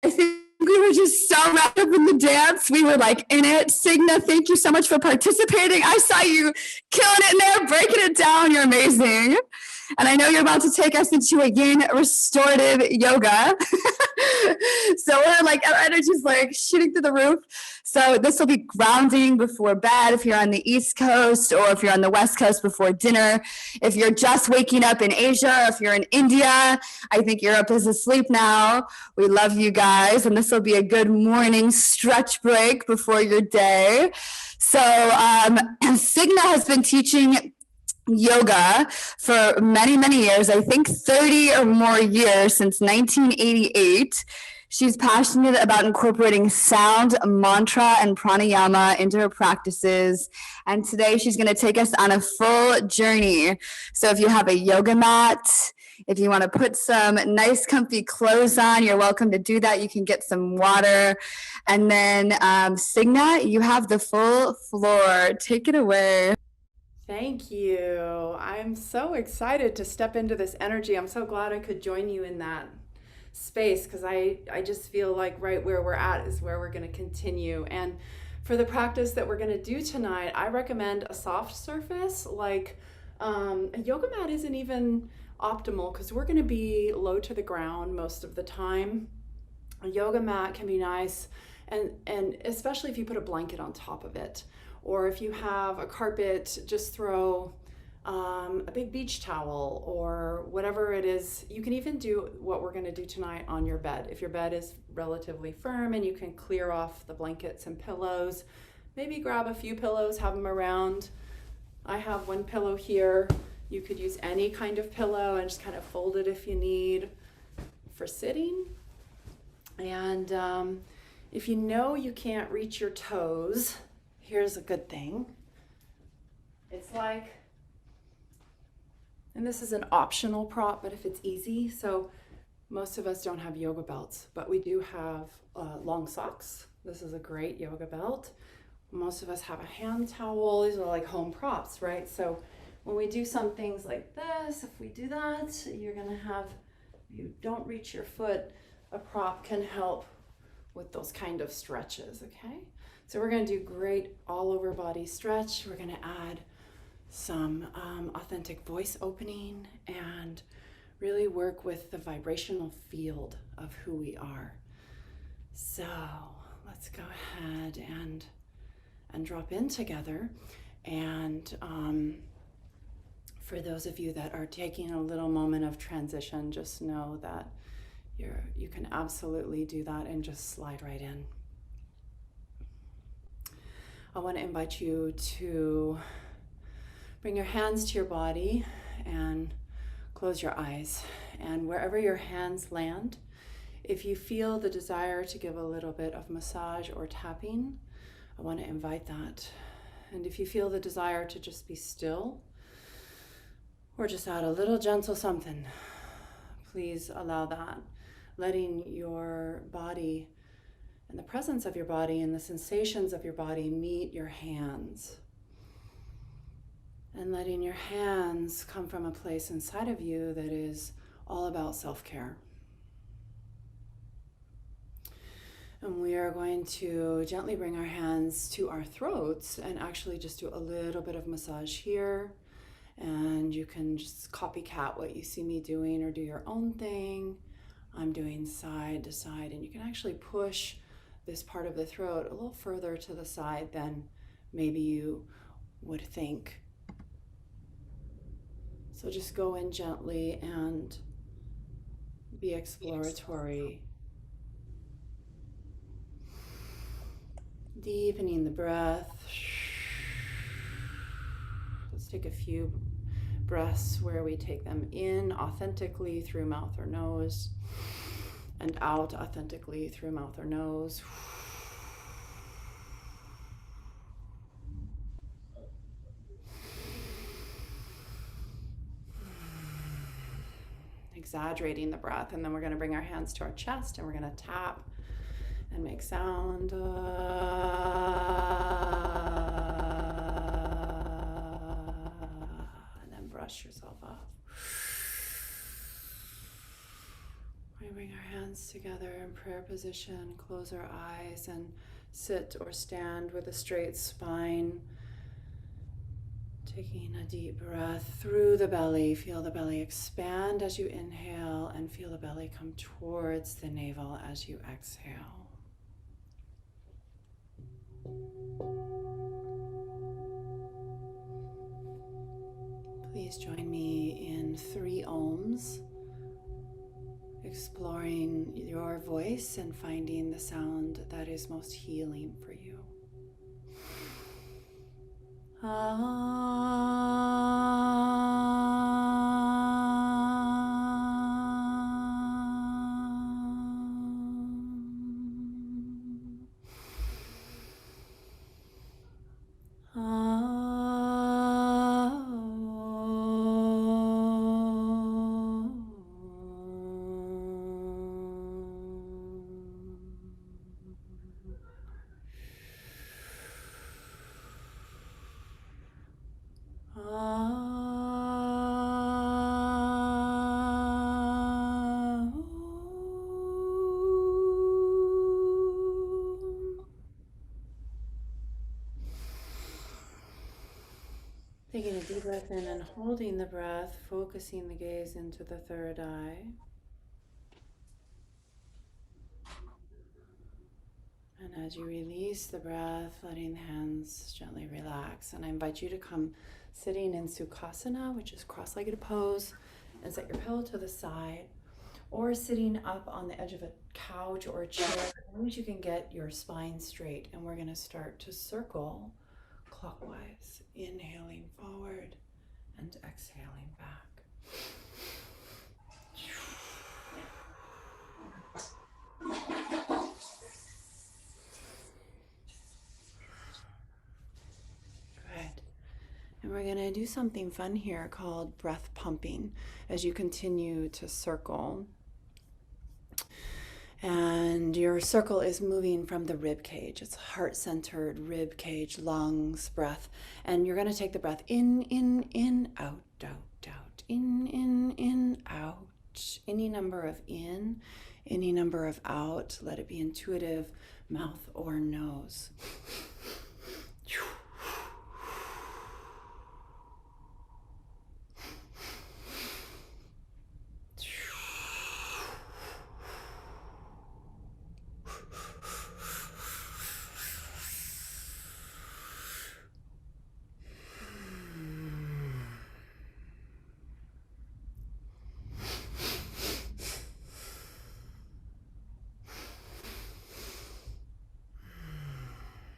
I think we were just so wrapped up in the dance. We were like in it. Signa, thank you so much for participating. I saw you killing it in there, breaking it down. You're amazing. And I know you're about to take us into a yin restorative yoga. So we're like, our energy's like shooting through the roof. So this will be grounding before bed if you're on the East Coast, or if you're on the West Coast before dinner. If you're just waking up in Asia, or if you're in India, I think Europe is asleep now. We love you guys. And this will be a good morning stretch break before your day. So Signa has been teaching yoga for many, many years, I think 30 or more years, since 1988. She's passionate about incorporating sound, mantra, and pranayama into her practices. And today she's going to take us on a full journey. So if you have a yoga mat, if you want to put some nice comfy clothes on, you're welcome to do that. You can get some water. And then Signa, you have the full floor. Take it away. Thank you. I'm so excited to step into this energy. I'm so glad I could join you in that space, because I just feel like right where we're at is where we're going to continue. And for the practice that we're going to do tonight, I recommend a soft surface. Like a yoga mat isn't even optimal, because we're going to be low to the ground most of the time. A yoga mat can be nice, and especially if you put a blanket on top of it. Or if you have a carpet, just throw a big beach towel or whatever it is. You can even do what we're going to do tonight on your bed. If your bed is relatively firm and you can clear off the blankets and pillows, maybe grab a few pillows, have them around. I have one pillow here. You could use any kind of pillow and just kind of fold it if you need for sitting. And if you know you can't reach your toes, here's a good thing. It's like, and this is an optional prop, but if it's easy, so most of us don't have yoga belts, but we do have long socks. This is a great yoga belt. Most of us have a hand towel. These are like home props, right? So when we do some things like this, if we do that, you're gonna have, you don't reach your foot, a prop can help with those kind of stretches, okay? So we're going to do great all over body stretch. We're going to add some authentic voice opening and really work with the vibrational field of who we are. So let's go ahead and drop in together. And for those of you that are taking a little moment of transition, just know that you can absolutely do that and just slide right in. I want to invite you to bring your hands to your body and close your eyes. And wherever your hands land, if you feel the desire to give a little bit of massage or tapping, I want to invite that. And if you feel the desire to just be still or just add a little gentle something, please allow that. Letting your body and the presence of your body and the sensations of your body meet your hands. And letting your hands come from a place inside of you that is all about self-care. And we are going to gently bring our hands to our throats and actually just do a little bit of massage here. And you can just copycat what you see me doing or do your own thing. I'm doing side to side, and you can actually push this part of the throat a little further to the side than maybe you would think. So just go in gently and be exploratory. Deepening the breath. Let's take a few breaths where we take them in authentically through mouth or nose, and out authentically through mouth or nose. Exaggerating the breath, and then we're going to bring our hands to our chest and we're going to tap and make sound. And then brush yourself off. We bring our hands together in prayer position, close our eyes, and sit or stand with a straight spine. Taking a deep breath through the belly. Feel the belly expand as you inhale and feel the belly come towards the navel as you exhale. Please join me in 3 ohms, exploring your voice and finding the sound that is most healing for you. Taking a deep breath in and holding the breath, focusing the gaze into the third eye. And as you release the breath, letting the hands gently relax. And I invite you to come sitting in Sukhasana, which is cross-legged pose, and set your pillow to the side, or sitting up on the edge of a couch or a chair, as long as you can get your spine straight. And we're going to start to circle clockwise, inhaling forward and exhaling back. Good. And we're going to do something fun here called breath pumping as you continue to circle. And your circle is moving from the rib cage. It's heart-centered, rib cage, lungs, breath. And you're going to take the breath in, out, in, out. Any number of in, any number of out. Let it be intuitive, mouth or nose.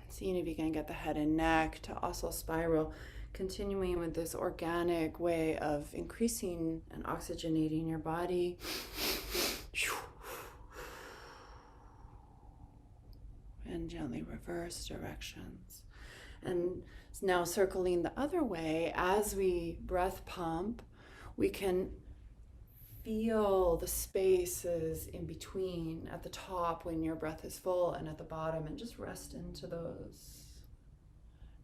Seeing if you can get the head and neck to also spiral, continuing with this organic way of increasing and oxygenating your body. And gently reverse directions. And now circling the other way, as we breath pump, we can feel the spaces in between at the top when your breath is full and at the bottom, and just rest into those.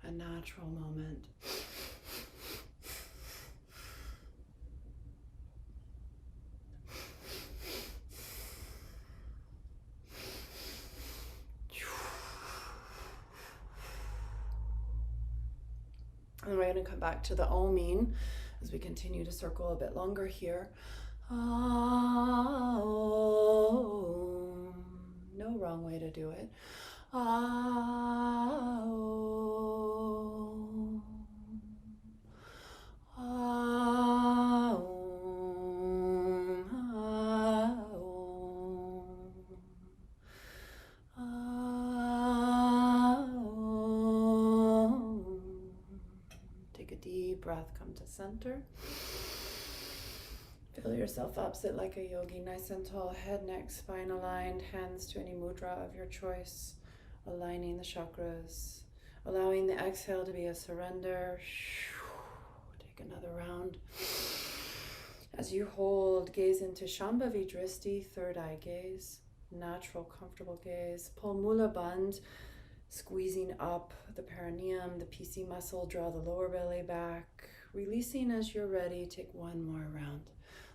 A natural moment. And we're going to come back to the oming as we continue to circle a bit longer here. No wrong way to do it. Take a deep breath, come to center. Fill yourself up, sit like a yogi, nice and tall, head, neck, spine aligned, hands to any mudra of your choice, aligning the chakras, allowing the exhale to be a surrender. Take another round. As you hold, gaze into Shambhavi Dristi, third eye gaze, natural, comfortable gaze. Pull Mula Bandh, squeezing up the perineum, the PC muscle, draw the lower belly back. Releasing as you're ready, take one more round.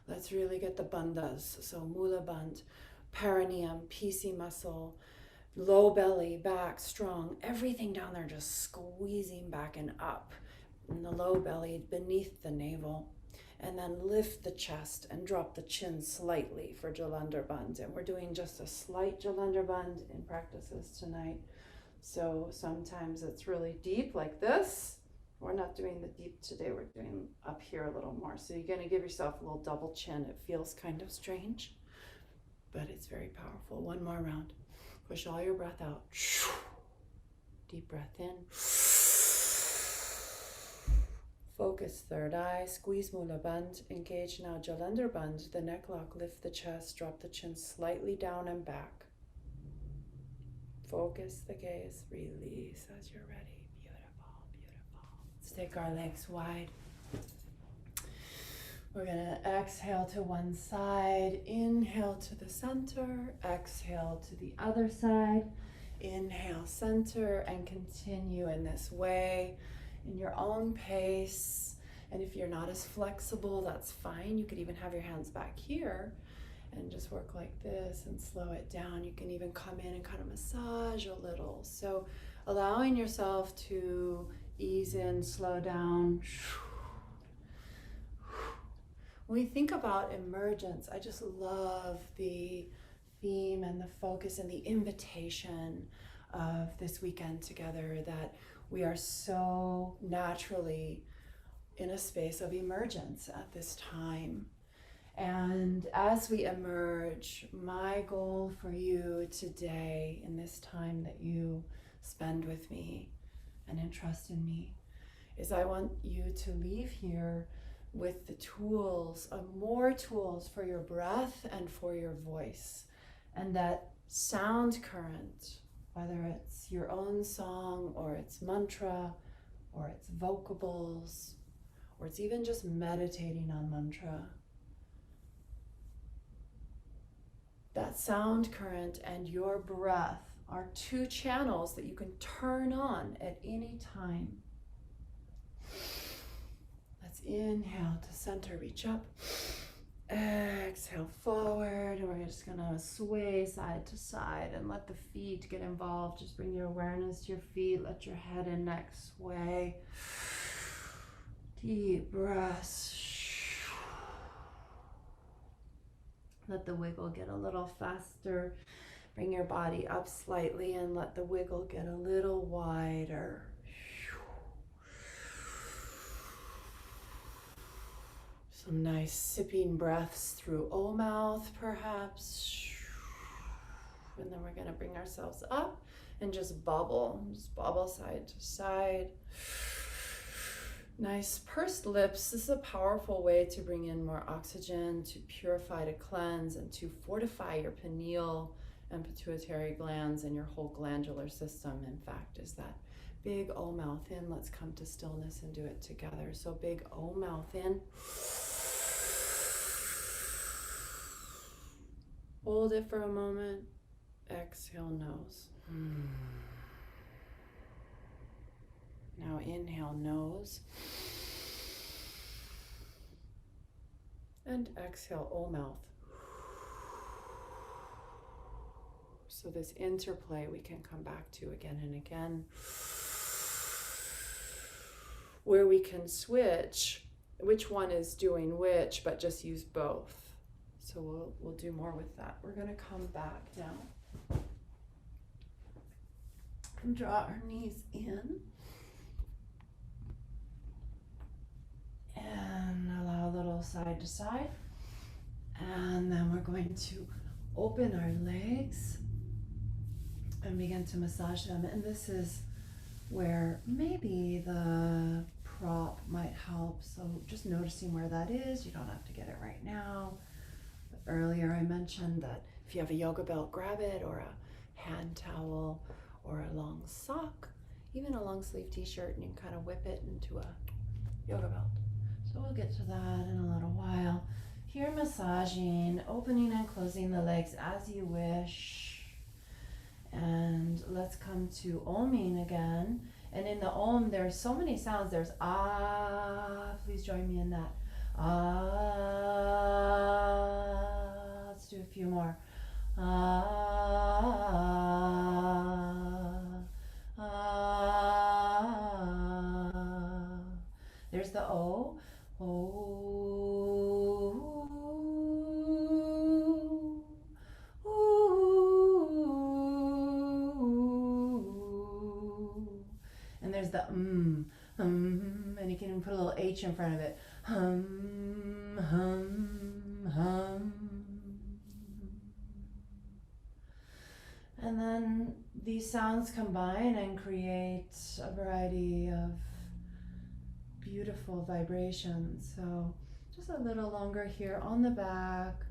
Let's really get the bandhas. So mula bandh, perineum, PC muscle, low belly, back, strong. Everything down there just squeezing back and up. In the low belly, beneath the navel. And then lift the chest and drop the chin slightly for Jalandhar Bandh. And we're doing just a slight Jalandhar Bandh in practices tonight. So sometimes it's really deep like this. We're not doing the deep today. We're doing up here a little more. So you're going to give yourself a little double chin. It feels kind of strange, but it's very powerful. One more round. Push all your breath out. Deep breath in. Focus third eye, squeeze Mula Bandh, engage now Jalandhar Bandh, the neck lock, lift the chest, drop the chin slightly down and back. Focus the gaze, release as you're ready. Beautiful, beautiful. Let's take our legs wide. We're gonna exhale to one side, inhale to the center, exhale to the other side, inhale center, and continue in this way. In your own pace. And if you're not as flexible, that's fine. You could even have your hands back here and just work like this and slow it down. You can even come in and kind of massage a little. So allowing yourself to ease in, slow down. When we think about emergence, I just love the theme and the focus and the invitation of this weekend together, that we are so naturally in a space of emergence at this time. And as we emerge, my goal for you today in this time that you spend with me and entrust in me is I want you to leave here with the tools, more tools for your breath and for your voice. And that sound current, whether it's your own song or it's mantra or it's vocables or it's even just meditating on mantra, that sound current and your breath are two channels that you can turn on at any time. Let's inhale to center, reach up. Exhale forward, and we're just gonna sway side to side and let the feet get involved. Just bring your awareness to your feet, let your head and neck sway. Deep breaths. Let the wiggle get a little faster. Bring your body up slightly and let the wiggle get a little wider. Some nice sipping breaths through O mouth, perhaps. And then we're going to bring ourselves up and just bubble side to side. Nice pursed lips. This is a powerful way to bring in more oxygen, to purify, to cleanse, and to fortify your pineal and pituitary glands and your whole glandular system. In fact, is that big O mouth in. Let's come to stillness and do it together. So big O mouth in. Hold it for a moment. Exhale, nose. Now inhale, nose. And exhale, O mouth. So this interplay we can come back to again and again, where we can switch which one is doing which, but just use both. So we'll do more with that. We're going to come back now and draw our knees in and allow a little side to side. And then we're going to open our legs and begin to massage them. And this is where maybe the prop might help. So just noticing where that is. You don't have to get it right now. Earlier I mentioned that if you have a yoga belt, grab it, or a hand towel, or a long sock, even a long sleeve t-shirt, and you can kind of whip it into a yoga belt. So we'll get to that in a little while. Here massaging, opening and closing the legs as you wish. And let's come to Oming again. And in the Om, there's so many sounds. There's ah, please join me in that. Ah. Let's do a few more. Ah. Ah. There's the O. Oh. And there's the and you can even put a little H in front of it. Hum, hum, hum. And then these sounds combine and create a variety of beautiful vibrations. So just a little longer here on the back,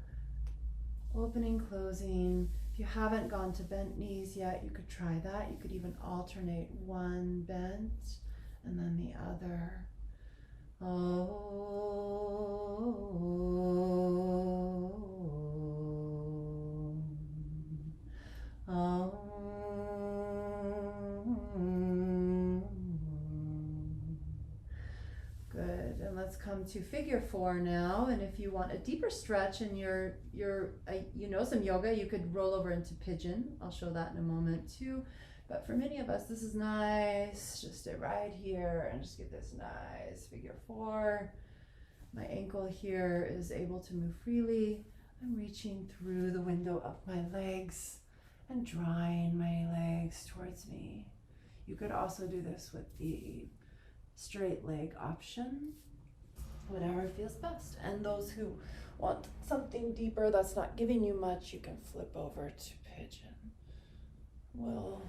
opening, closing. If you haven't gone to bent knees yet, you could try that. You could even alternate one bent and then the other. Good, and let's come to figure four now. And if you want a deeper stretch and you know some yoga, you could roll over into pigeon. I'll show that in a moment too. But for many of us, this is nice. Just stay right here and just get this nice figure four. My ankle here is able to move freely. I'm reaching through the window of my legs and drawing my legs towards me. You could also do this with the straight leg option, whatever feels best. And those who want something deeper that's not giving you much, you can flip over to pigeon. Well,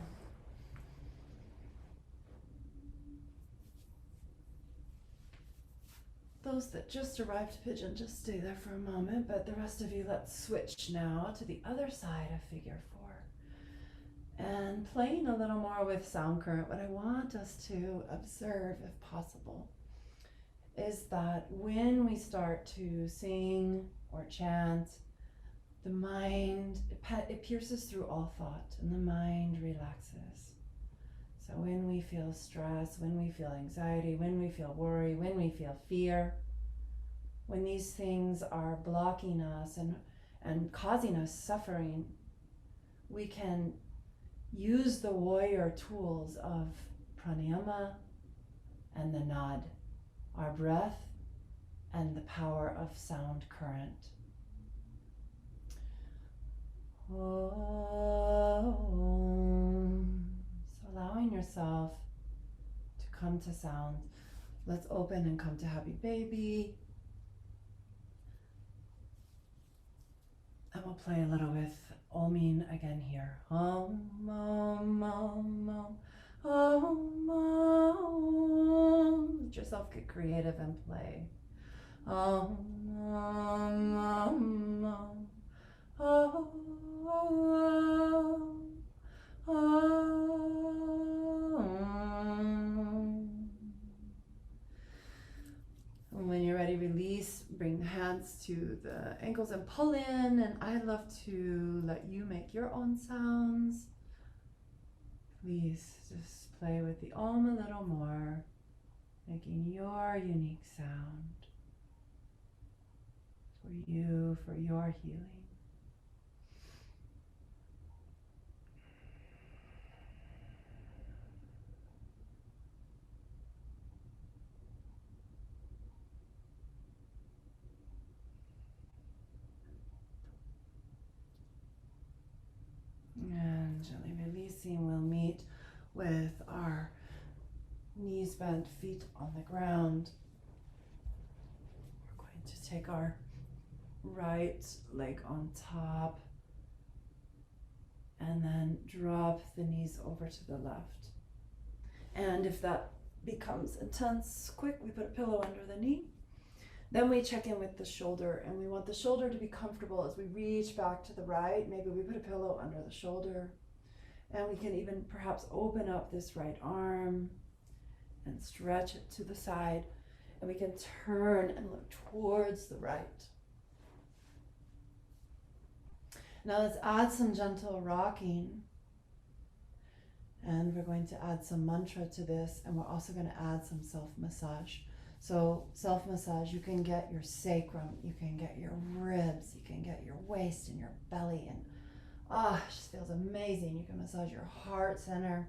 those that just arrived to pigeon, just stay there for a moment, but the rest of you, let's switch now to the other side of figure four. And playing a little more with sound current, what I want us to observe, if possible, is that when we start to sing or chant, the mind, it pierces through all thought and the mind relaxes. So when we feel stress, when we feel anxiety, when we feel worry, when we feel fear, when these things are blocking us and causing us suffering, we can use the warrior tools of pranayama and the nod, our breath and the power of sound current. Om. So allowing yourself to come to sound. Let's open and come to happy baby. And we'll play a little with Oming again here. Om, om, om, om, om, om. Let yourself get creative and play. Om, om, om, om, om, om, om. And when you're ready, release, bring the hands to the ankles and pull in. And I love to let you make your own sounds. Please just play with the Om a little more, making your unique sound for you, for your healing. And gently releasing, we'll meet with our knees bent, feet on the ground. We're going to take our right leg on top and then drop the knees over to the left. And if that becomes intense, quick, we put a pillow under the knee. Then we check in with the shoulder, and we want the shoulder to be comfortable as we reach back to the right. Maybe we put a pillow under the shoulder, and we can even perhaps open up this right arm and stretch it to the side, and we can turn and look towards the right. Now let's add some gentle rocking, and we're going to add some mantra to this, and we're also going to add some self-massage. So self-massage, you can get your sacrum, you can get your ribs, you can get your waist and your belly, and it just feels amazing. You can massage your heart center.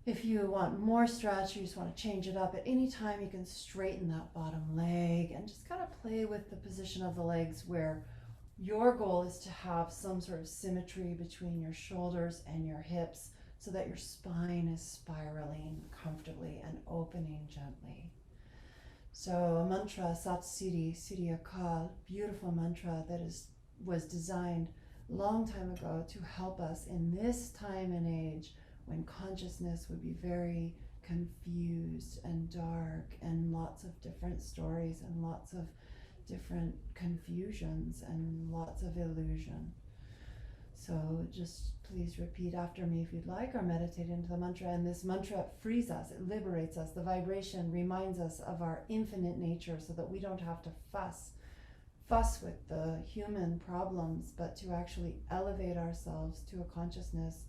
If you want more stretch, you just want to change it up, at any time you can straighten that bottom leg and just kind of play with the position of the legs, where your goal is to have some sort of symmetry between your shoulders and your hips, so that your spine is spiraling comfortably and opening gently. So a mantra, Sat Siri, Siri Akal, beautiful mantra that was designed a long time ago to help us in this time and age, when consciousness would be very confused and dark, and lots of different stories and lots of different confusions and lots of illusion. So just please repeat after me if you'd like, or meditate into the mantra. And this mantra frees us, it liberates us. The vibration reminds us of our infinite nature, so that we don't have to fuss with the human problems, but to actually elevate ourselves to a consciousness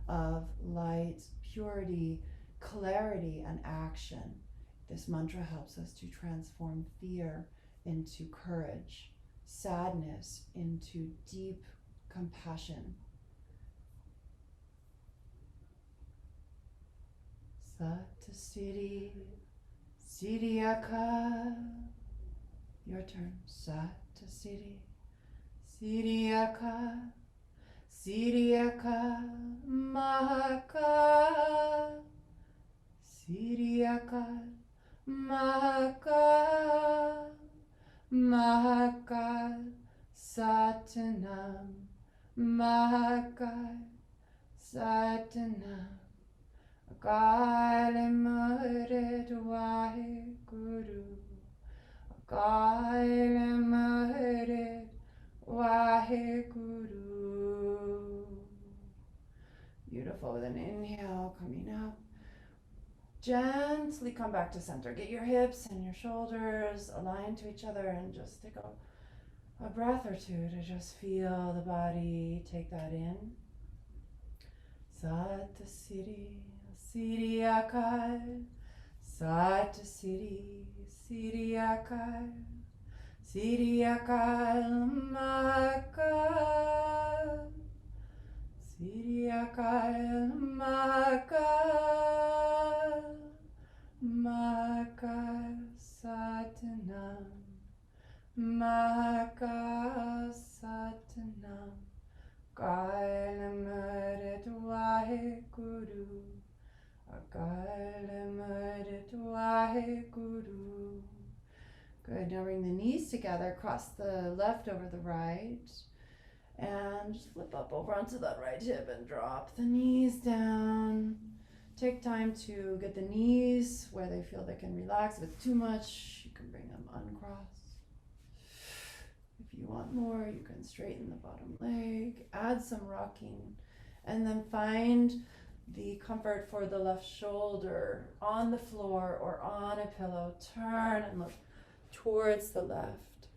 of light, purity, clarity, and action. This mantra helps us to transform fear into courage, sadness into deep compassion. Sat Siri, Siri Aka. Your turn. Sat Siri, Siri Aka, Siri Aka, Mahaka, Siri Aka, Mahaka, Mahaka, Satanam, Mahaka, Satanam. Akal Murid Waheguru, Akal Murid Waheguru. Beautiful. With an inhale, coming up, gently come back to center. Get your hips and your shoulders aligned to each other, and just take a breath or two to just feel the body. Take that in. Sat Siri, Siri Akal, Sat Siri, Siri Akal, Siri Akal, Makal, Siri Akal, Makal, Makal, Satanam, Makal, Satanam. Akal Murid Waheguru, Akal Murid Waheguru. Good. Now bring the knees together, cross the left over the right, and just flip up over onto that right hip and drop the knees down. Take time to get the knees where they feel they can relax. If it's too much, you can bring them uncrossed. If you want more, you can straighten the bottom leg, add some rocking, and then find the comfort for the left shoulder on the floor or on a pillow. Turn and look towards the left.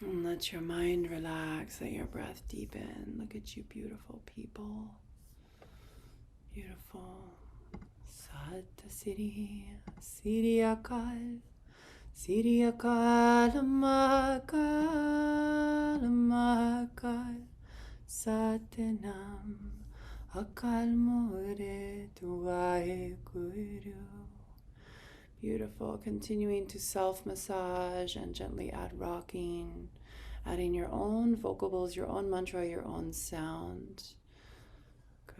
And let your mind relax, let your breath deepen. Look at you, beautiful people. Beautiful. Sat Siri, Siri Akal. Siri Akal, Makal, Makal, Satanam, Akal Murid Waheguru. Beautiful. Continuing to self-massage and gently add rocking, adding your own vocables, your own mantra, your own sound. Good.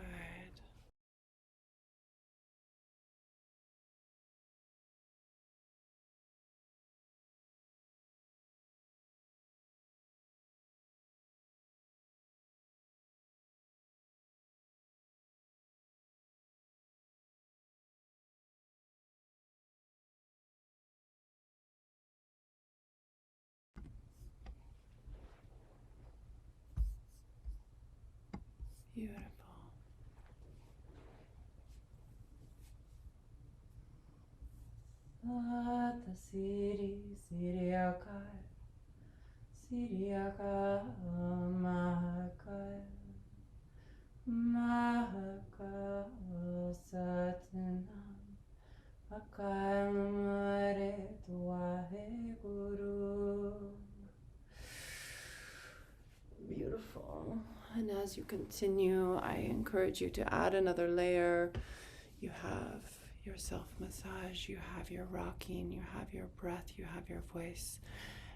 Beautiful. Sat Siri, Siri Akal, Siri Akal, Mahakal, Mahakal, Satanam, Akal And as you continue, I encourage you to add another layer. You have your self-massage, you have your rocking, you have your breath, you have your voice.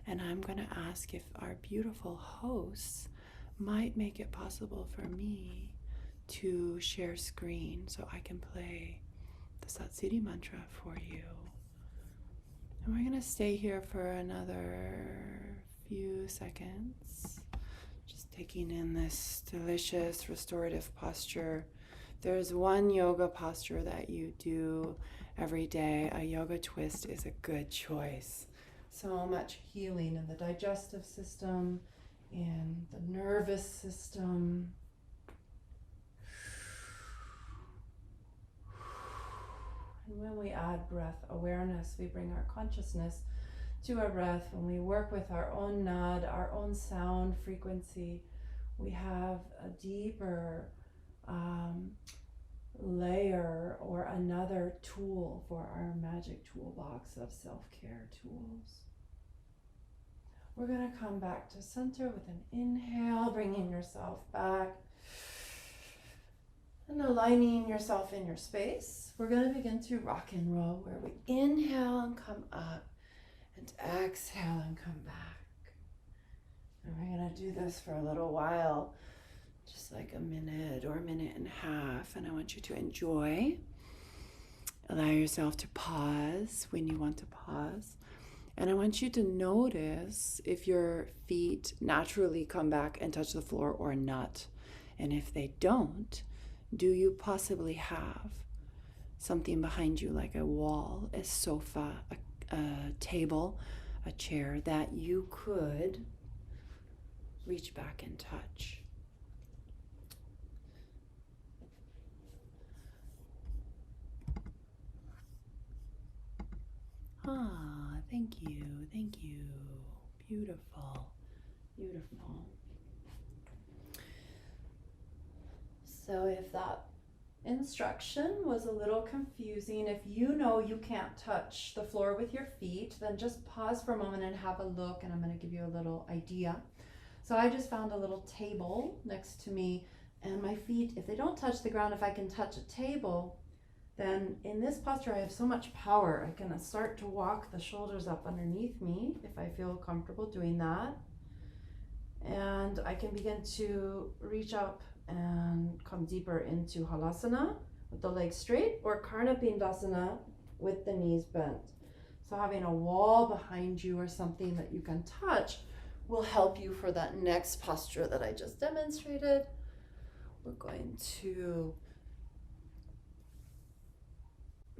And I'm going to ask if our beautiful hosts might make it possible for me to share screen so I can play the Satsiti mantra for you. And we're going to stay here for another few seconds, just taking in this delicious restorative posture. There's one yoga posture that you do every day. A yoga twist is a good choice. So much healing in the digestive system, in the nervous system. And when we add breath awareness, we bring our consciousness to our breath. When we work with our own nad, our own sound frequency, we have a deeper layer or another tool for our magic toolbox of self-care tools. We're going to come back to center with an inhale, bringing yourself back and aligning yourself in your space. We're going to begin to rock and roll, where we inhale and come up and exhale and come back. And we're going to do this for a little while, just like a minute or a minute and a half. And I want you to enjoy. Allow yourself to pause when you want to pause. And I want you to notice if your feet naturally come back and touch the floor or not. And if they don't, do you possibly have something behind you, like a wall, a sofa, a table, a chair, that you could reach back and touch? Thank you, thank you. Beautiful, beautiful. So if that instruction was a little confusing, if you know you can't touch the floor with your feet, then just pause for a moment and have a look, and I'm going to give you a little idea. So I just found a little table next to me, and my feet, if they don't touch the ground, if I can touch a table, then in this posture I have so much power. I can start to walk the shoulders up underneath me if I feel comfortable doing that. And I can begin to reach up and come deeper into Halasana with the legs straight, or Karna Pindasana with the knees bent. So having a wall behind you or something that you can touch will help you for that next posture that I just demonstrated. We're going to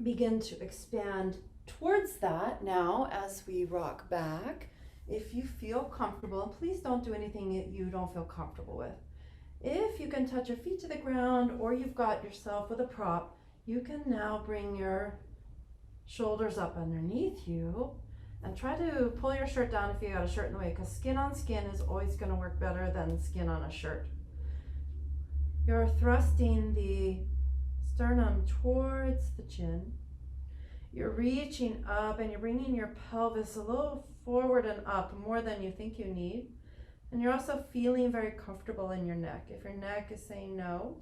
begin to expand towards that now as we rock back. If you feel comfortable, and please don't do anything that you don't feel comfortable with. If you can touch your feet to the ground, or you've got yourself with a prop, you can now bring your shoulders up underneath you and try to pull your shirt down if you got a shirt in the way, because skin on skin is always going to work better than skin on a shirt. You're thrusting the sternum towards the chin. You're reaching up and you're bringing your pelvis a little forward and up, more than you think you need. And you're also feeling very comfortable in your neck. If your neck is saying no,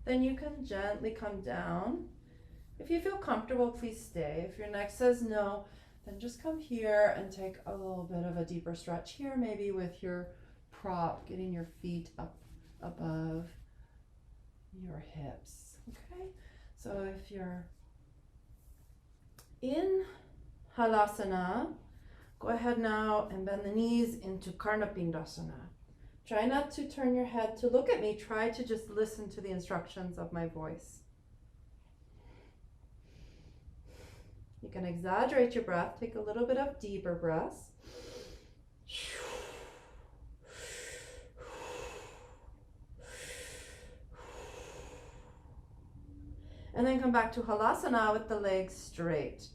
then you can gently come down. If you feel comfortable, please stay. If your neck says no, then just come here and take a little bit of a deeper stretch here, maybe with your prop, getting your feet up above your hips. Okay, so if you're in Halasana, go ahead now and bend the knees into Karna Pindasana. Try not to turn your head to look at me. Try to just listen to the instructions of my voice. You can exaggerate your breath. Take a little bit of deeper breaths. And then come back to Halasana with the legs straight.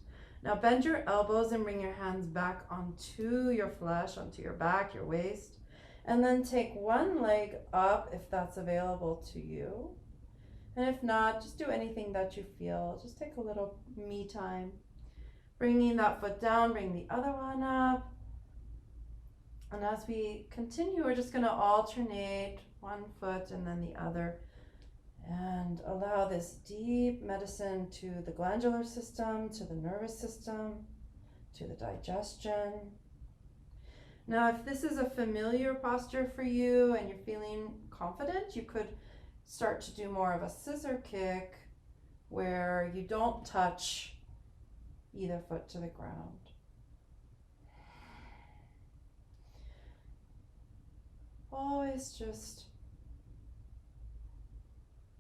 Now bend your elbows and bring your hands back onto your flesh, onto your back, your waist. And then take one leg up if that's available to you. And if not, just do anything that you feel. Just take a little me time. Bringing that foot down, bring the other one up. And as we continue, we're just going to alternate one foot and then the other and allow this deep medicine to the glandular system, to the nervous system, to the digestion. Now, if this is a familiar posture for you and you're feeling confident, you could start to do more of a scissor kick where you don't touch either foot to the ground. Always just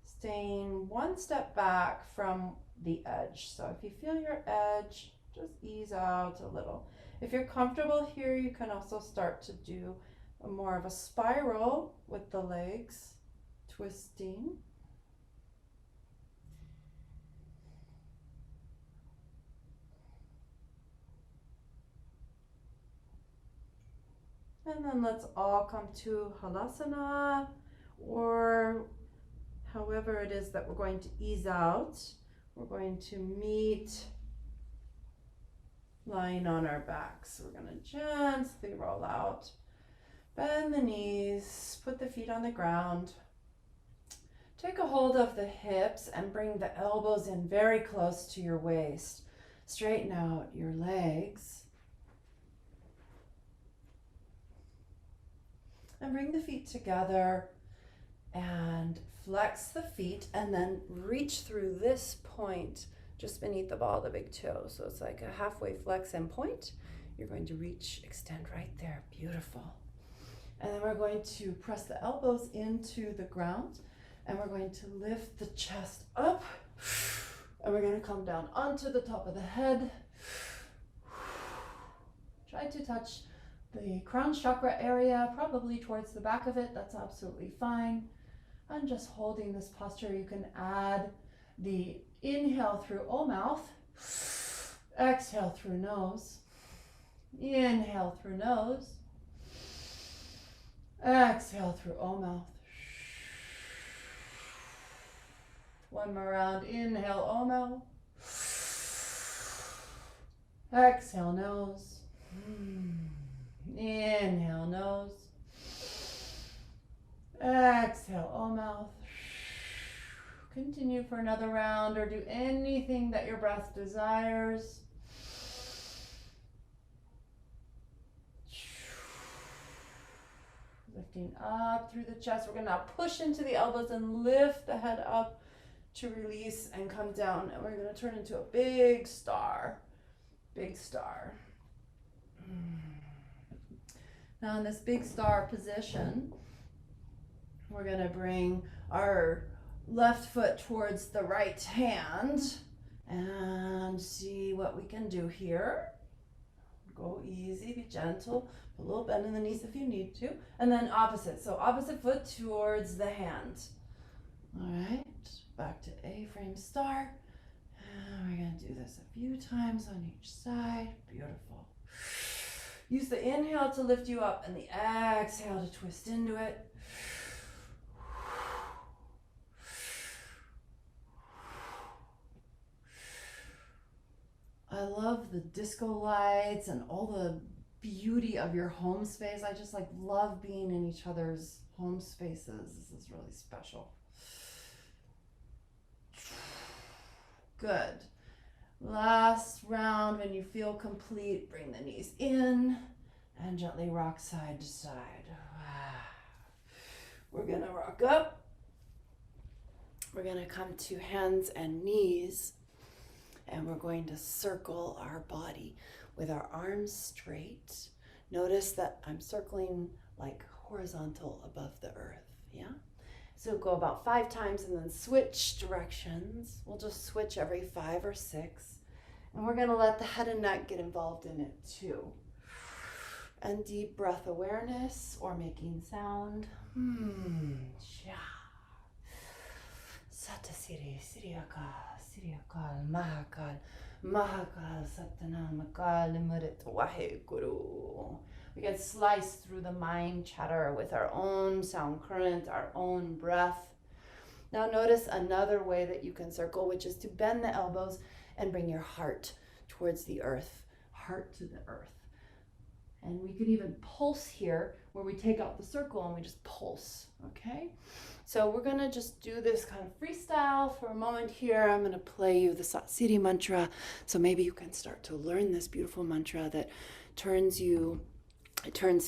staying one step back from the edge. So if you feel your edge, just ease out a little. If you're comfortable here, you can also start to do more of a spiral with the legs twisting. And then let's all come to Halasana, or however it is that we're going to ease out. We're going to meet lying on our backs. We're going to gently roll out, bend the knees, put the feet on the ground. Take a hold of the hips and bring the elbows in very close to your waist. Straighten out your legs. And bring the feet together and flex the feet and then reach through this point just beneath the ball of the big toe. So it's like a halfway flex and point. You're going to reach, extend right there. Beautiful. And then we're going to press the elbows into the ground and we're going to lift the chest up and we're going to come down onto the top of the head. Try to touch the crown chakra area, probably towards the back of it. That's absolutely fine. And just holding this posture, you can add the inhale through O mouth, exhale through nose, inhale through nose, exhale through O mouth. One more round, inhale O mouth, exhale nose. Inhale nose, exhale O mouth. Continue for another round or do anything that your breath desires. Lifting up through the chest. We're going to now push into the elbows and lift the head up to release and come down. And we're going to turn into a big star. Big star. Now in this big star position, we're going to bring our left foot towards the right hand and see what we can do here. Go easy, be gentle, put a little bend in the knees if you need to, and then opposite. So opposite foot towards the hand. All right, back to A-frame star. And we're going to do this a few times on each side. Beautiful. Use the inhale to lift you up and the exhale to twist into it. I love the disco lights and all the beauty of your home space. I just love being in each other's home spaces. This is really special. Good. Last round, when you feel complete, bring the knees in and gently rock side to side. We're gonna rock up. We're gonna come to hands and knees, and we're going to circle our body with our arms straight. Notice that I'm circling like horizontal above the earth, yeah? So go about 5 times and then switch directions. We'll just switch every 5 or 6. And we're gonna let the head and neck get involved in it too. And deep breath awareness or making sound. Satasiri, Siriakal, Siriakal, Mahakal, Mahakal, Satanamakal, Murit Waheguru. We can slice through the mind chatter with our own sound current, our own breath. Now notice another way that you can circle, which is to bend the elbows and bring your heart towards the earth, heart to the earth. And we could even pulse here where we take out the circle and we just pulse, okay? So we're gonna just do this kind of freestyle for a moment here. I'm gonna play you the Sat Siri mantra, so maybe you can start to learn this beautiful mantra that turns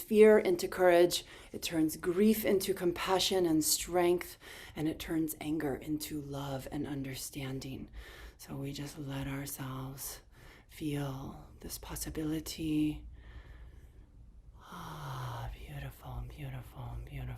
fear into courage, it turns grief into compassion and strength, and it turns anger into love and understanding. So we just let ourselves feel this possibility. Ah, beautiful, beautiful, beautiful.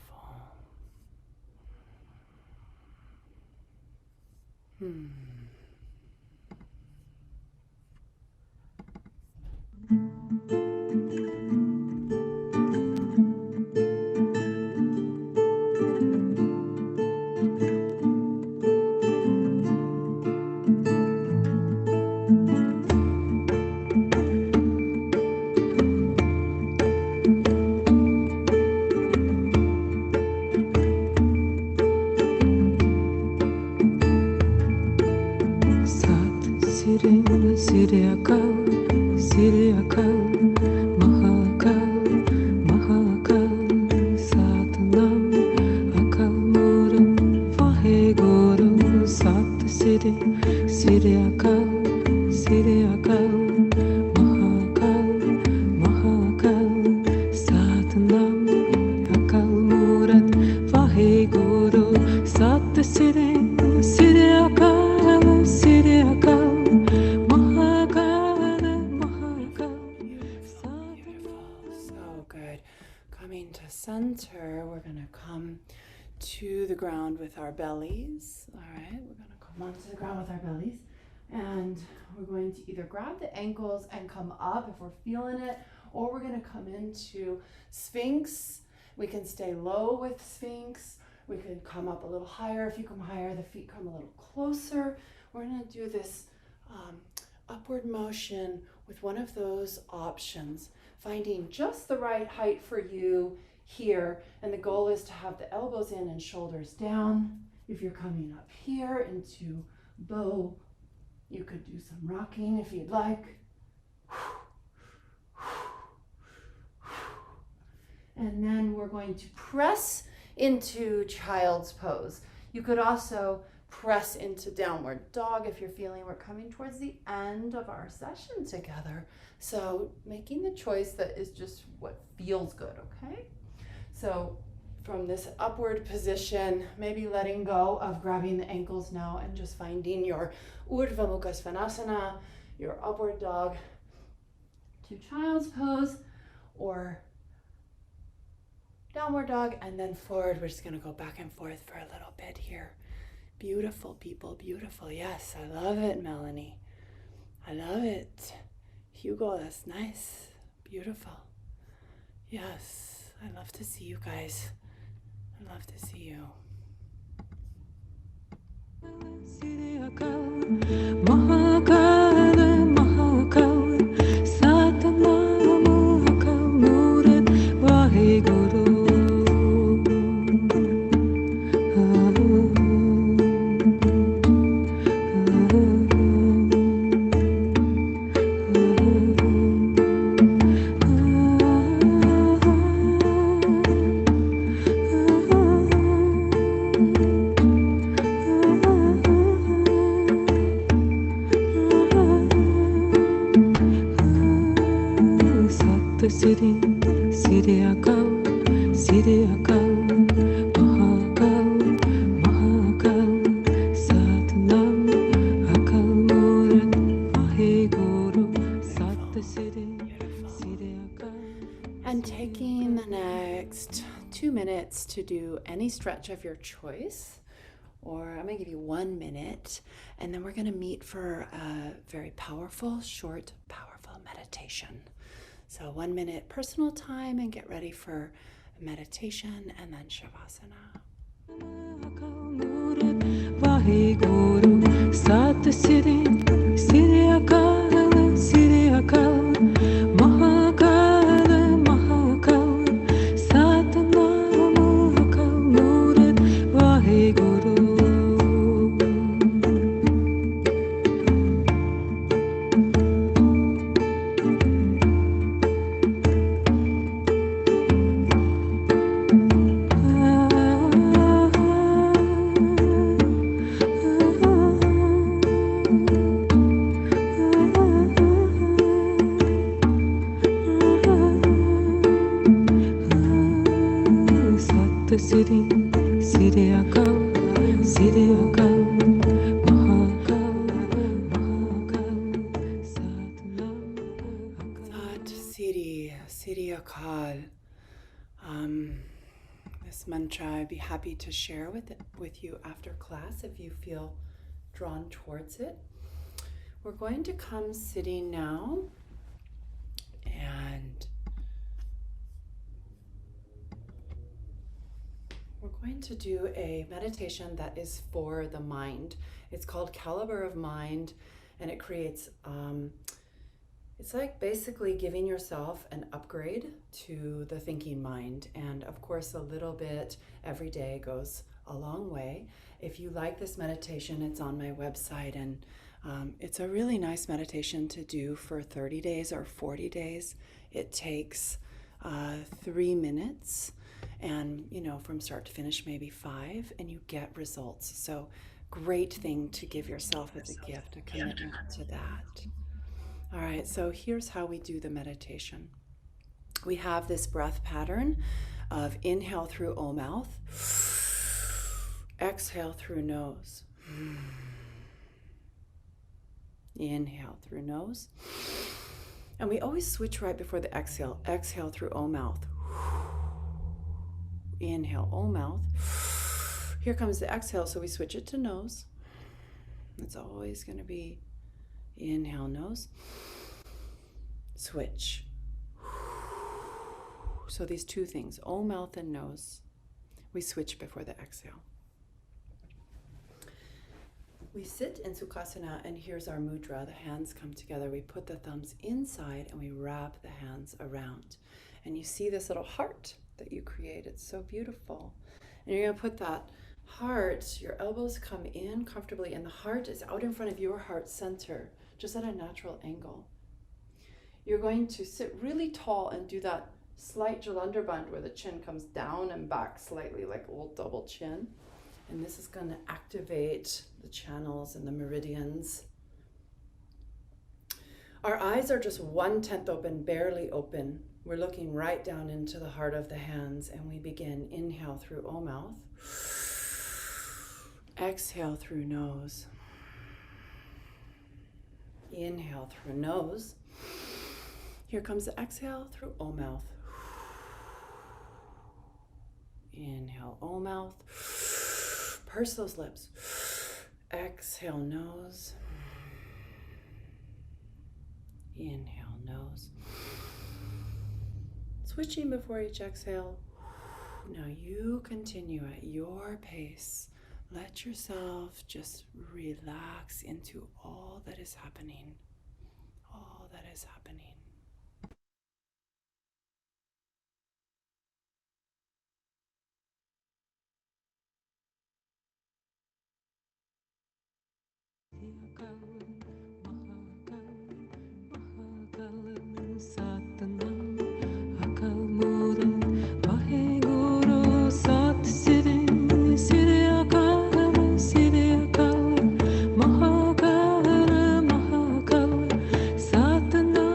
Coming to center, we're going to come to the ground with our bellies. All right, we're going to come onto the ground with our bellies. And we're going to either grab the ankles and come up if we're feeling it, or we're going to come into Sphinx. We can stay low with Sphinx. We can come up a little higher. If you come higher, the feet come a little closer. We're going to do this upward motion with one of those options, finding just the right height for you here. And the goal is to have the elbows in and shoulders down. If you're coming up here into bow, you could do some rocking if you'd like. And then we're going to press into child's pose. You could also press into downward dog if you're feeling we're coming towards the end of our session together. So making the choice that is just what feels good, okay? So from this upward position, maybe letting go of grabbing the ankles now and just finding your Urdhva Mukha Svanasana, your upward dog to child's pose, or downward dog, and then forward. We're just gonna go back and forth for a little bit here. Beautiful, people, beautiful. Yes, I love it, Melanie. I love it. Hugo, that's nice. Beautiful. Yes, I love to see you guys. I love to see you. And taking the next 2 minutes to do any stretch of your choice, or I'm gonna give you 1 minute, and then we're gonna meet for a very powerful, short, powerful meditation. So 1 minute personal time and get ready for meditation and then Shavasana. Siddhi Akal. This mantra I'd be happy to share with you after class if you feel drawn towards it. We're going to come sitting now, and we're going to do a meditation that is for the mind. It's called Caliber of Mind, and it creates it's like basically giving yourself an upgrade to the thinking mind. And of course, a little bit every day goes a long way. If you like this meditation, it's on my website, and it's a really nice meditation to do for 30 days or 40 days. It takes 3 minutes, and from start to finish, maybe 5, and you get results. So great thing to give yourself as a gift, a commitment to that. All right, so here's how we do the meditation. We have this breath pattern of inhale through O mouth, exhale through nose. Inhale through nose. And we always switch right before the exhale. Exhale through O mouth. Inhale, O mouth. Here comes the exhale, so we switch it to nose. It's always going to be inhale, nose, switch. So these two things, O mouth and nose, we switch before the exhale. We sit in Sukhasana, and here's our mudra. The hands come together. We put the thumbs inside and we wrap the hands around. And you see this little heart that you create. It's so beautiful. And you're going to put that heart, your elbows come in comfortably, and the heart is out in front of your heart center, just at a natural angle. You're going to sit really tall and do that slight Jalandhar Bandh where the chin comes down and back slightly like a little double chin. And this is going to activate the channels and the meridians. Our eyes are just 1/10 open, barely open. We're looking right down into the heart of the hands, and we begin. Inhale through O mouth. Exhale through nose. Inhale through nose. Here comes the exhale through O mouth. Inhale, O mouth. Purse those lips. Exhale, nose. Inhale, nose. Switching before each exhale. Now you continue at your pace. Let yourself just relax into all that is happening. All that is happening. Mahakala, Mahakala, Satnam,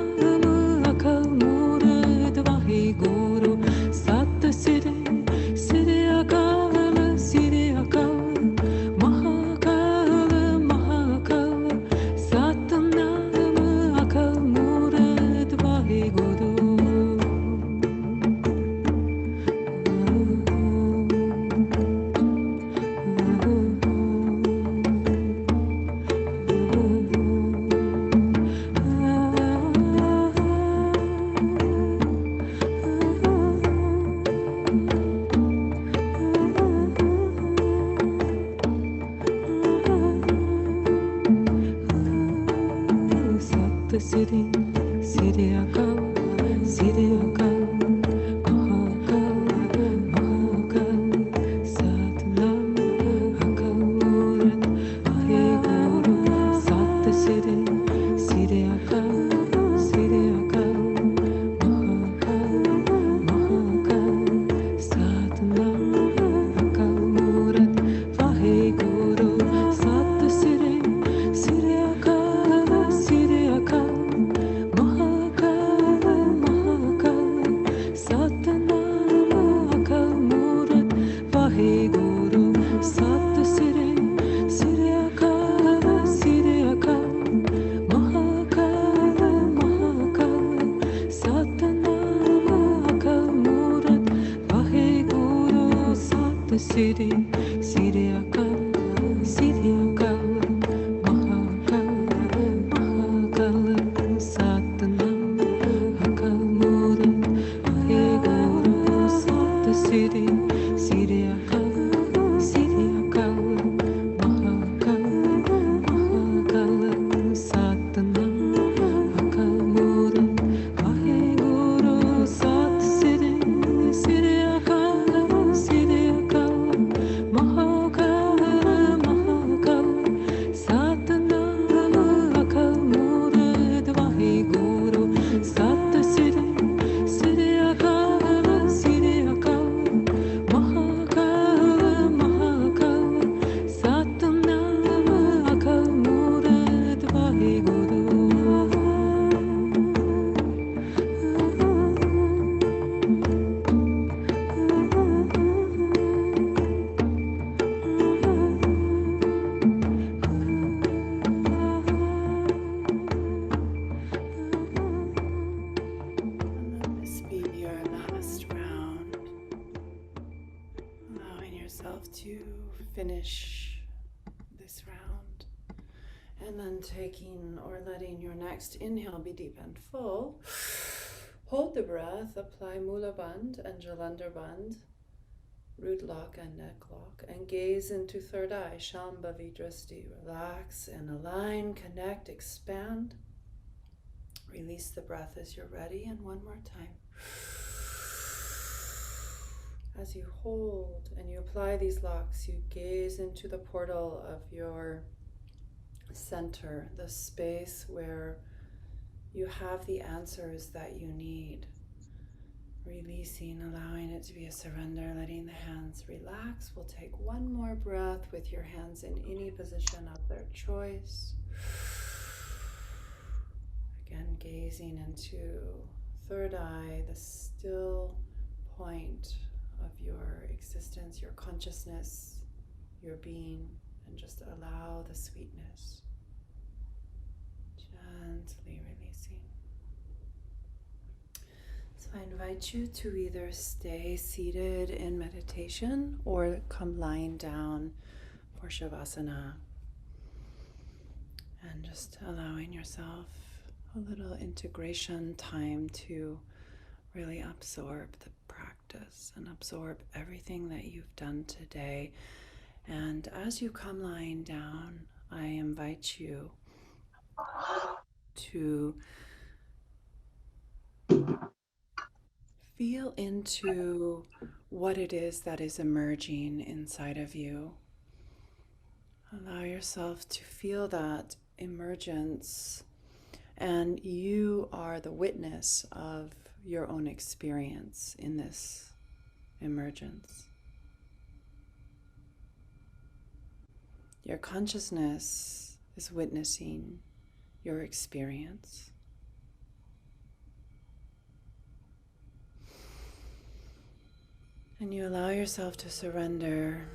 To finish this round, and then taking or letting your next inhale be deep and full. Hold the breath, apply Mula Bandh and Jalandhar Bandh, root lock and neck lock, and gaze into third eye, Shambhavi Drishti. Relax and align, connect, expand. Release the breath as you're ready, and one more time. As you hold and you apply these locks, you gaze into the portal of your center, the space where you have the answers that you need. Releasing, allowing it to be a surrender, letting the hands relax. We'll take one more breath with your hands in any position of their choice. Again, gazing into third eye, the still point of your existence, your consciousness, your being, and just allow the sweetness. Gently releasing. So I invite you to either stay seated in meditation or come lying down for Shavasana, and just allowing yourself a little integration time to really absorb the practice and absorb everything that you've done today. And as you come lying down, I invite you to feel into what it is that is emerging inside of you. Allow yourself to feel that emergence, and you are the witness of your own experience in this emergence. Your consciousness is witnessing your experience. And you allow yourself to surrender.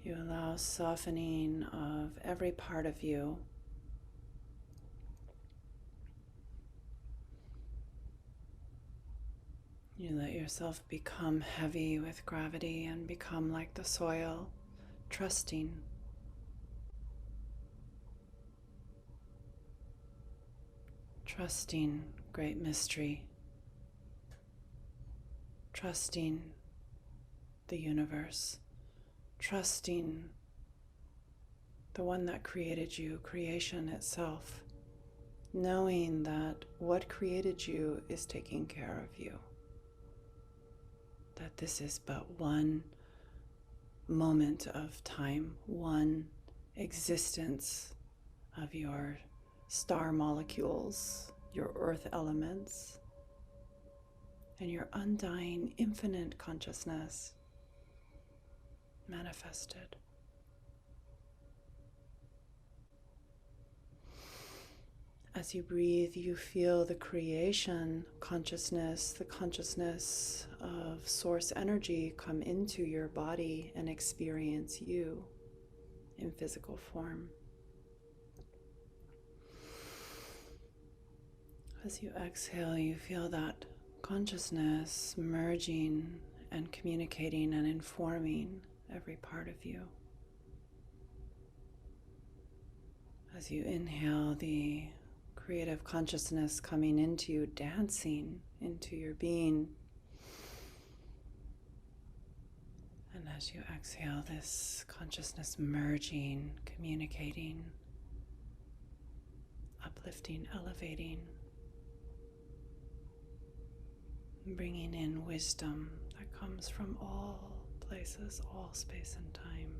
You allow softening of every part of you. You let yourself become heavy with gravity and become like the soil, trusting. Trusting great mystery. Trusting the universe. Trusting the one that created you, creation itself. Knowing that what created you is taking care of you. That this is but one moment of time, one existence of your star molecules, your earth elements, and your undying infinite consciousness manifested. As you breathe, you feel the creation consciousness, the consciousness of source energy come into your body and experience you in physical form. As you exhale, you feel that consciousness merging and communicating and informing every part of you. As you inhale, the creative consciousness coming into you, dancing into your being. And as you exhale, this consciousness merging, communicating, uplifting, elevating, bringing in wisdom that comes from all places, all space and time.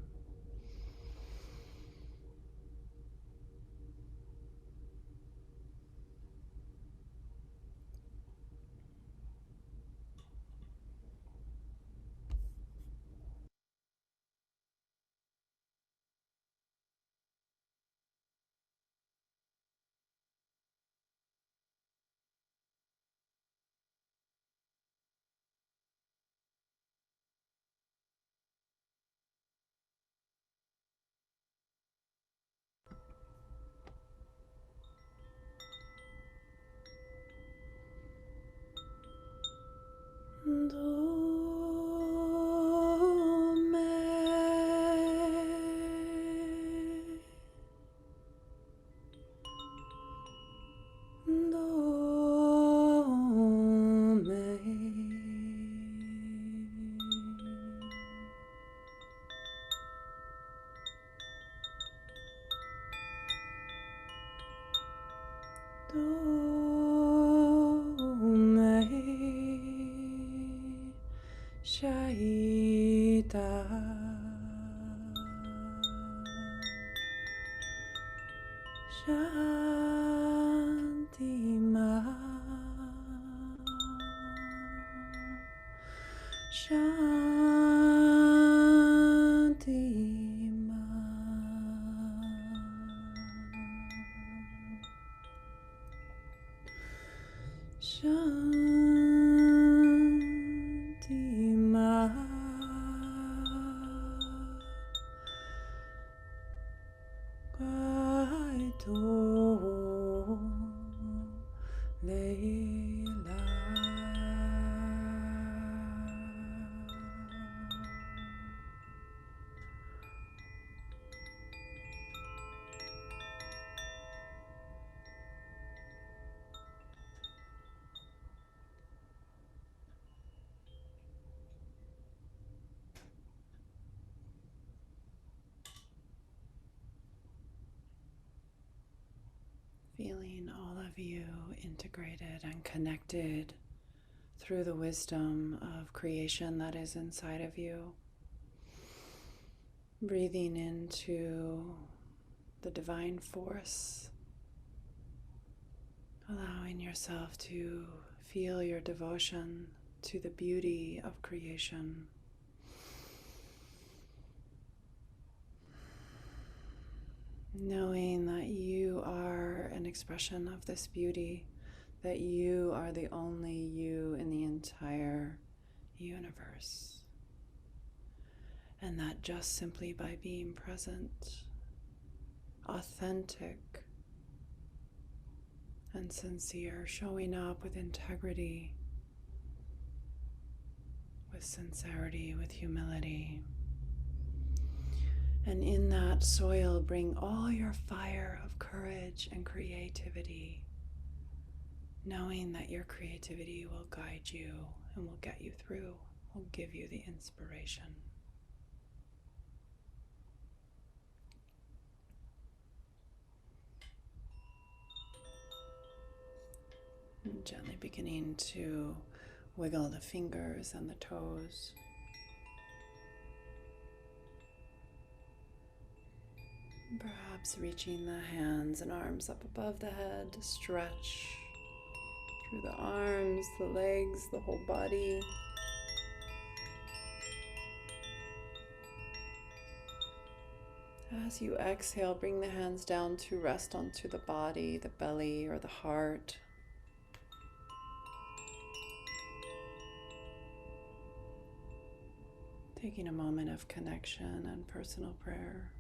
Shaita Shantima Shantima Shantima Kaito Leila. Feeling all of you integrated and connected through the wisdom of creation that is inside of you. Breathing into the divine force, allowing yourself to feel your devotion to the beauty of creation. Knowing that you are an expression of this beauty, that you are the only you in the entire universe, and that just simply by being present, authentic and sincere, showing up with integrity, with sincerity, with humility, and in that soil bring all your fire of courage and creativity, knowing that your creativity will guide you and will get you through, will give you the inspiration. And gently beginning to wiggle the fingers and the toes. Perhaps reaching the hands and arms up above the head to stretch through the arms, the legs, the whole body. As you exhale, bring the hands down to rest onto the body, the belly, or the heart. Taking a moment of connection and personal prayer.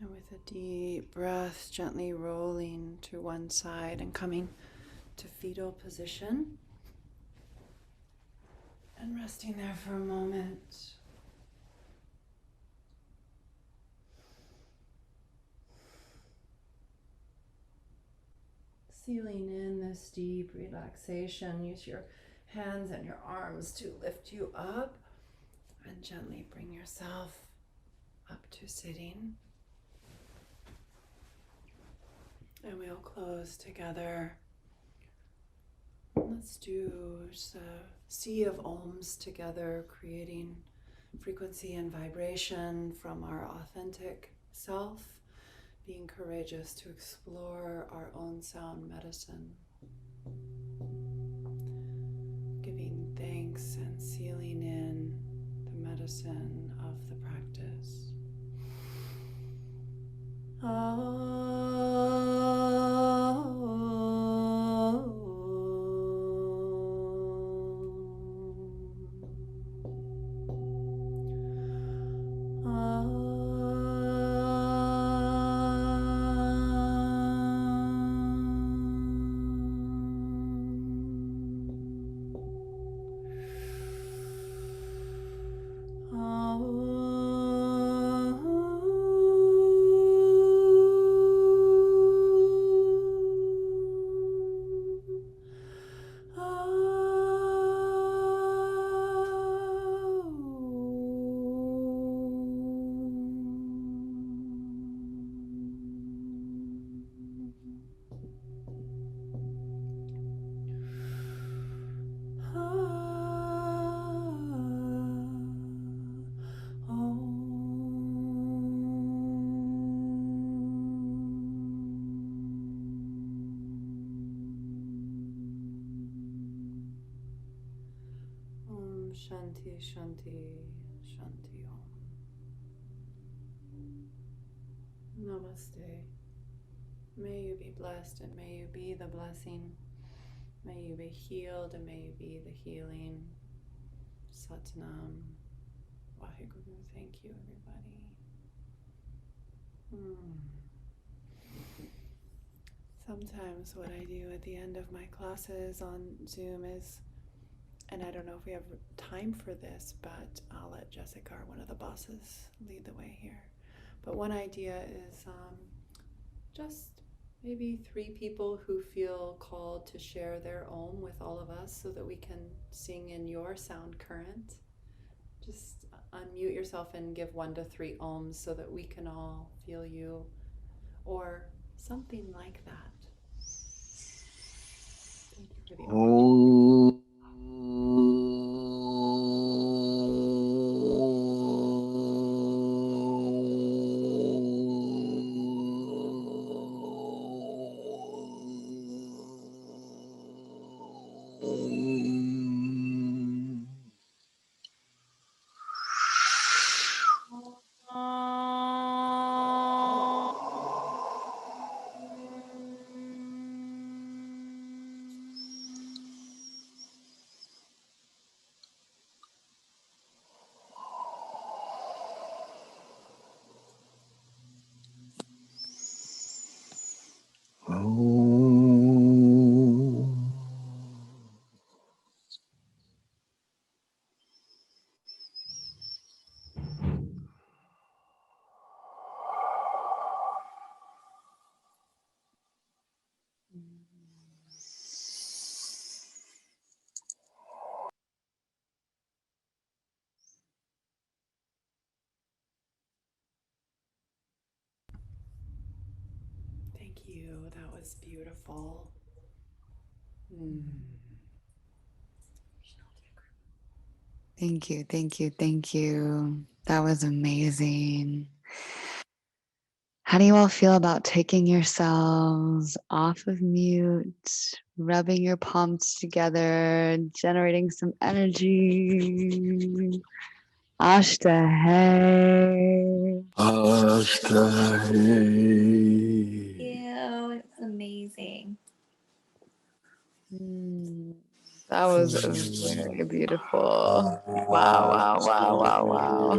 And with a deep breath, gently rolling to one side and coming to fetal position. And resting there for a moment. Sealing in this deep relaxation. Use your hands and your arms to lift you up and gently bring yourself up to sitting. And we'll close together. Let's do a sea of ohms together, creating frequency and vibration from our authentic self, being courageous to explore our own sound medicine, giving thanks and sealing in the medicine of the practice. Shanti, Shanti, Shanti Om. Namaste. May you be blessed and may you be the blessing. May you be healed and may you be the healing. Satnam. Vaheguru. Thank you, everybody. Sometimes what I do at the end of my classes on Zoom is, and I don't know if we have time for this, but I'll let Jessica, one of the bosses, lead the way here. But one idea is just maybe 3 people who feel called to share their Om with all of us so that we can sing in your sound current. Just unmute yourself and give 1 to 3 Oms so that we can all feel you, or something like that. Thank you for the opportunity. Thank you. That was beautiful. Thank you, thank you, thank you. That was amazing. How do you all feel about taking yourselves off of mute, rubbing your palms together, generating some energy? Ashtahe. Thank you. It's amazing. That was very beautiful. Wow, wow, wow, wow, wow.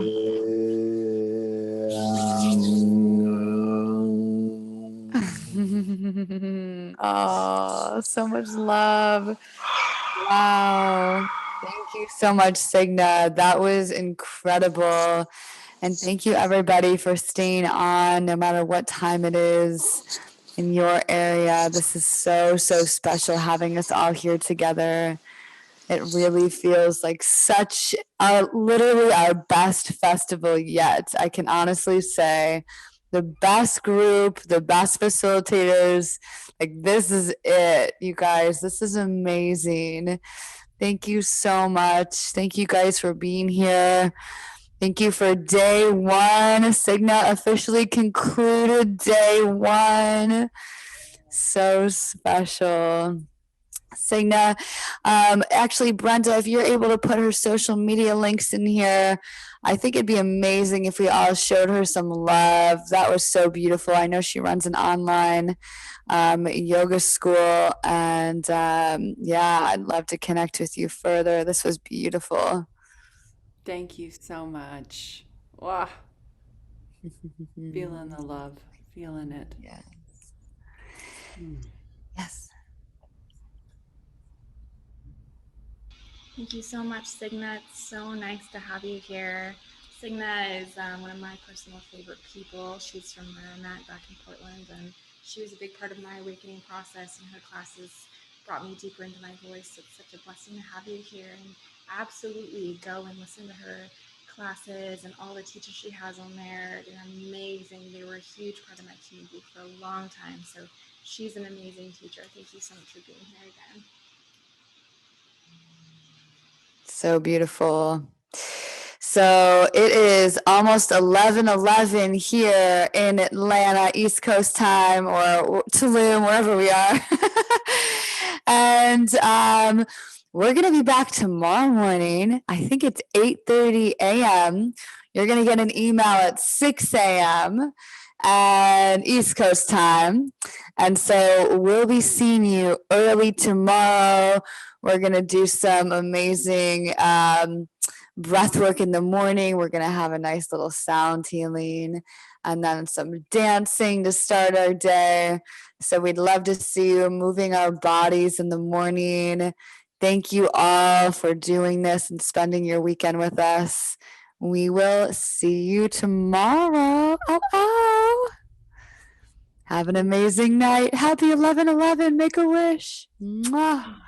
Oh, so much love. Wow. Thank you so much, Signa. That was incredible. And thank you, everybody, for staying on no matter what time it is in your area. This is so, so special having us all here together. It really feels like such literally our best festival yet. I can honestly say the best group, the best facilitators. Like, this is it, you guys. This is amazing. Thank you so much. Thank you guys for being here. Thank you for day one. Signa officially concluded day one. So special. Signa. Actually, Brenda, if you're able to put her social media links in here, I think it'd be amazing if we all showed her some love. That was so beautiful. I know she runs an online yoga school, and yeah, I'd love to connect with you further. This was beautiful. Thank you so much. Wow. Feeling the love, feeling it. Yes. Yes. Thank you so much, Signa. It's so nice to have you here. Signa is one of my personal favorite people. She's from Merrimack back in Portland, and she was a big part of my awakening process, and her classes brought me deeper into my voice. So it's such a blessing to have you here, and absolutely go and listen to her classes and all the teachers she has on there. They're amazing. They were a huge part of my community for a long time. So she's an amazing teacher. Thank you so much for being here again. So beautiful. So it is almost 11:11 here in Atlanta, East Coast time, or Tulum, wherever we are. And we're going to be back tomorrow morning. I think it's 8:30 a.m. You're going to get an email at 6 a.m. and East Coast time. And so we'll be seeing you early tomorrow. We're going to do some amazing breath work in the morning. We're going to have a nice little sound healing and then some dancing to start our day. So we'd love to see you moving our bodies in the morning. Thank you all for doing this and spending your weekend with us. We will see you tomorrow. Oh. Have an amazing night. Happy 11/11. Make a wish. Mwah.